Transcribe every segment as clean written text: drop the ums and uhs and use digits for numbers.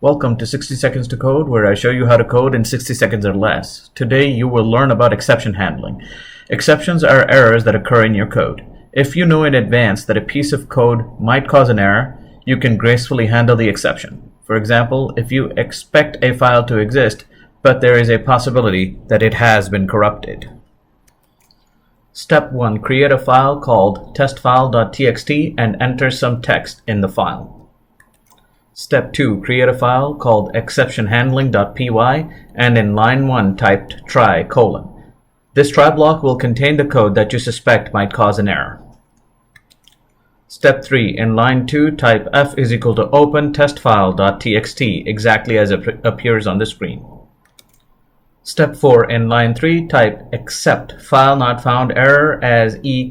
Welcome to 60 Seconds to Code, where I show you how to code in 60 seconds or less. Today you will learn about exception handling. Exceptions are errors that occur in your code. If you know in advance that a piece of code might cause an error, you can gracefully handle the exception. For example, if you expect a file to exist, but there is a possibility that it has been corrupted. Step 1. Create a file called testfile.txt and enter some text in the file. Step 2. Create a file called exceptionhandling.py and in line 1 type try: This try block will contain the code that you suspect might cause an error. Step 3. In line 2 type f is equal to open testfile.txt exactly as it appears on the screen. Step 4. In line 3 type except FileNotFoundError as e: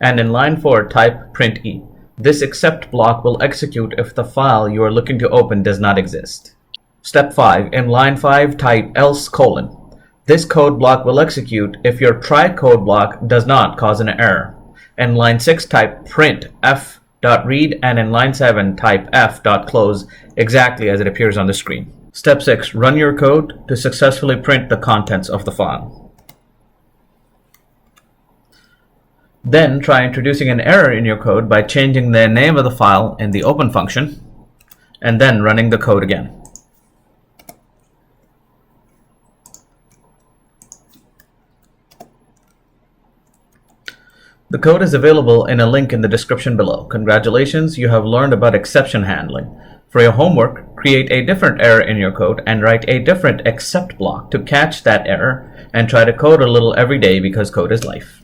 and in line 4 type print e. This except block will execute if the file you are looking to open does not exist. Step 5. In line 5 type else: This code block will execute if your try code block does not cause an error. In line 6 type print f.read and in line 7 type f.close exactly as it appears on the screen. Step 6. Run your code to successfully print the contents of the file. Then try introducing an error in your code by changing the name of the file in the open function and then running the code again. The code is available in a link in the description below. Congratulations, you have learned about exception handling. For your homework, create a different error in your code and write a different except block to catch that error, and try to code a little every day because code is life.